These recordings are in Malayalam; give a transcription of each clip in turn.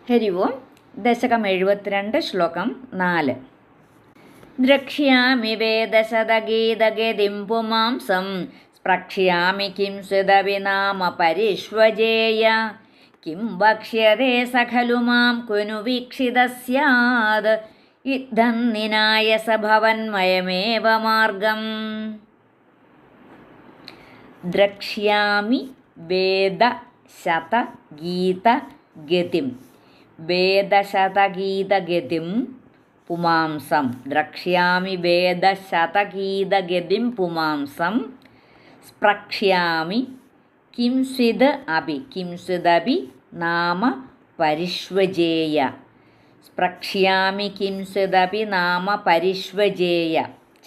ഹരി ഓം. ദശകം 72, ശ്ലോകം 4. ദ്രക്ഷ്യാമി വേദശതഗീതഗതിം പുമാംസം സ്പ്രക്ഷ്യാമി കിം സ്വിദവിനാമ പരിഷ്വജേയ കിം വക്ഷ്യതേ സഖലു മാം കുനു വീക്ഷിതഃ സ്യാദ് യുദ്ധം നിനായസ ഭവന്മയമേവ മാർഗം. ദ്രക്ഷ്യാമി വേദശതഗീതഗതിം വേദശതഗീതഗതിം പുമാംസം. ദ്രക്ഷ്യാമി വേദശതഗീതഗതിം പുമാംസം സ്പ്രക്ഷ്യാമി കിംസ്വിദ് അപി നാമ പരിഷ്വജേയ. സ്പ്രക്ഷ്യാമി കിംസ്വിദപി നാമ പരിഷ്വജേയ.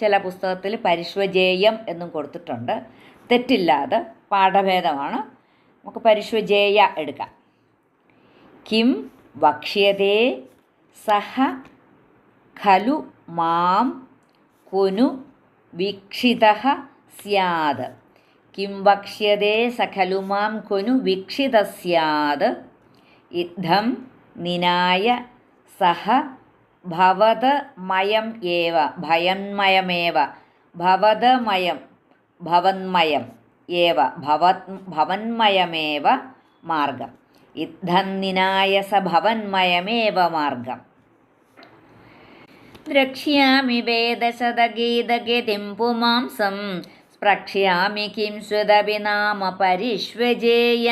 ചില പുസ്തകത്തിൽ പരിഷ്വജേയം എന്നും കൊടുത്തിട്ടുണ്ട്. തെറ്റില്ലാതെ പാഠഭേദമാണ്. നമുക്ക് പരിഷ്വജേയ എടുക്കാം. കിം വക്ഷ്യതേ സഹ ഖലു മാം കുനു വീക്ഷിതഃ സ്യാദ്. കിം വക്ഷ്യതേ സഖലു മാം കുനു വീക്ഷിതഃ സ്യാദ് യുദ്ധം നിനായ സഹ ഭവന്മയമേവ മാർഗം. യുദ്ധം നിനായ സ ഭവന്മയമേവ മാർഗം. ദ്രക്ഷ്യാമി വേദശതഗീതഗതിം പുമാംസം സ്പ്രക്ഷ്യാമി കിം സ്വിദപി നാമ പരിഷ്വജേയ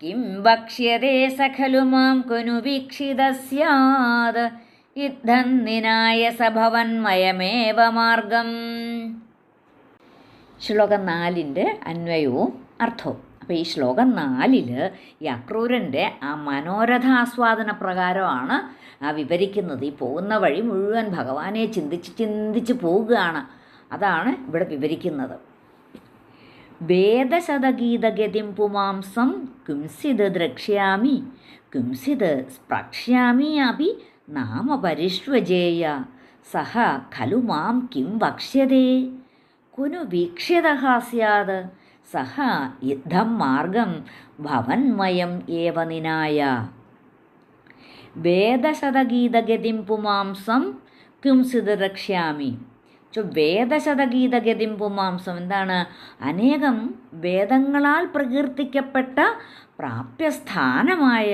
കിം വക്ഷ്യതേ സഖലു മാം കുനു വീക്ഷിതഃ സ്യാദ് യുദ്ധം നിനായ സ ഭവന്മയമേവ മാർഗം. ശ്ലോകം 4 അന്വയവും അർത്ഥവും. അപ്പോൾ ഈ ശ്ലോകം 4 ഈ അക്രൂരൻ്റെ ആ മനോരഥാസ്വാദന പ്രകാരമാണ് വിവരിക്കുന്നത്. ഈ പോകുന്ന വഴി മുഴുവൻ ഭഗവാനെ ചിന്തിച്ച് പോവുകയാണ്. അതാണ് ഇവിടെ വിവരിക്കുന്നത്. വേദശതഗീതഗതിം പുമാംസം കിംസിത് ദ്രക്ഷ്യാമി കിംസിത് സ്പ്രക്ഷ്യാമി അപി നാമ പരിഷ്വജേയ സഹ ഖലു മാം കിം വക്ഷ്യതേ കുനു വീക്ഷിതഃ സ്യാദ് സഹ യുദ്ധം മാർഗം ഭവന്മയം ഏവ നിനായ. വേദശതഗീതഗതിം പുമാംസം കിംസിത് ദ്രക്ഷ്യാമി. വേദശതഗീതഗതിം പുമാംസം എന്താണ്? അനേകം വേദങ്ങളാൽ പ്രകീർത്തിക്കപ്പെട്ട പ്രാപ്യസ്ഥാനമായ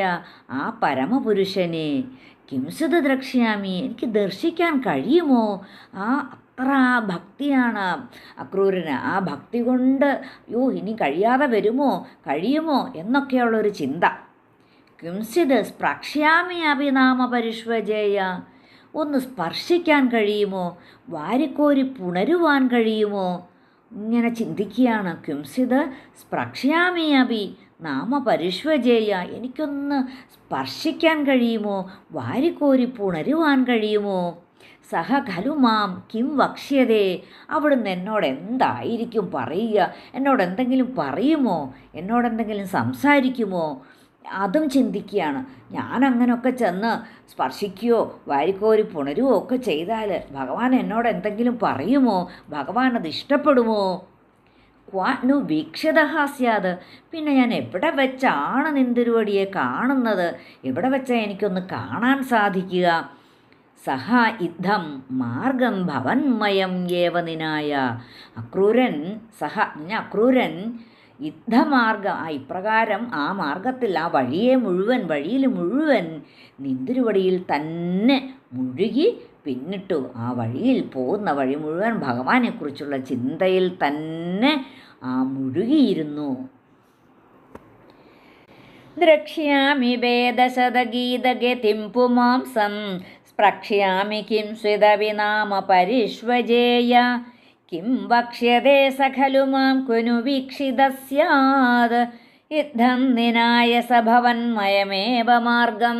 ആ പരമപുരുഷനെ കിംസിത് ദ്രക്ഷ്യാമി, എനിക്ക് ദർശിക്കാൻ കഴിയുമോ? അത്ര ഭക്തിയാണ് അക്രൂരന്. ആ ഭക്തി കൊണ്ട് ഇനി കഴിയാതെ കഴിയുമോ എന്നൊക്കെയുള്ളൊരു ചിന്ത. കിംസിത് സ്പ്രക്ഷ്യാമി അപി നാമ പരിഷ്വജേയ, ഒന്ന് സ്പർശിക്കാൻ കഴിയുമോ? വാരിക്കോരി പുണരുവാൻ കഴിയുമോ? ഇങ്ങനെ ചിന്തിക്കുകയാണ്. കിംസിത് സ്പ്രക്ഷ്യാമി അപി നാമ പരിഷ്വജേയ, എനിക്കൊന്ന് സ്പർശിക്കാൻ കഴിയുമോ? വാരിക്കോരി പുണരുവാൻ കഴിയുമോ? സഹ ഖലു മാം കിം വക്ഷ്യതേ, അവിടുന്ന് എന്നോട് എന്തായിരിക്കും പറയുക? എന്നോട് എന്തെങ്കിലും പറയുമോ? എന്നോടെന്തെങ്കിലും സംസാരിക്കുമോ? അതും ചിന്തിക്കുകയാണ്. ഞാൻ അങ്ങനെയൊക്കെ ചെന്ന് സ്പർശിക്കുകയോ വാരിക്കോരി പുണരുകയോ ഒക്കെ ചെയ്താൽ ഭഗവാൻ എന്നോട് എന്തെങ്കിലും പറയുമോ? ഭഗവാൻ അത് ഇഷ്ടപ്പെടുമോ? ക്വാനു വീക്ഷിതഃ സ്യാദ്, പിന്നെ ഞാൻ എവിടെ വെച്ചാണ് നിന്തിരുവടിയെ കാണുന്നത്? എവിടെ വെച്ചാൽ എനിക്കൊന്ന് കാണാൻ സാധിക്കുക? സഹ യുദ്ധം മാർഗം ഭവന്മയം ഏവ നിനായ. അക്രൂരൻ യുദ്ധമാർഗം ഇപ്രകാരം ആ മാർഗത്തിൽ ആ വഴിയിൽ മുഴുവൻ നിന്തിരുവടിയിൽ തന്നെ മുഴുകി പിന്നിട്ടു. ആ വഴിയിൽ പോകുന്ന വഴി മുഴുവൻ ഭഗവാനെക്കുറിച്ചുള്ള ചിന്തയിൽ തന്നെ മുഴുകിയിരുന്നു. ദ്രക്ഷ്യാമി വേദശതഗീതഗതിം പുമാംസം സ്പ്രക്ഷ്യാമി കിം സ്വിദപി നാമ പരിഷ്വജേയ കിം വക്ഷ്യതേ സഖലു മാം കുനു വീക്ഷിതഃ സ്യാദ് യുദ്ധം നിനായ സ ഭവന്മയമേവ മാർഗം.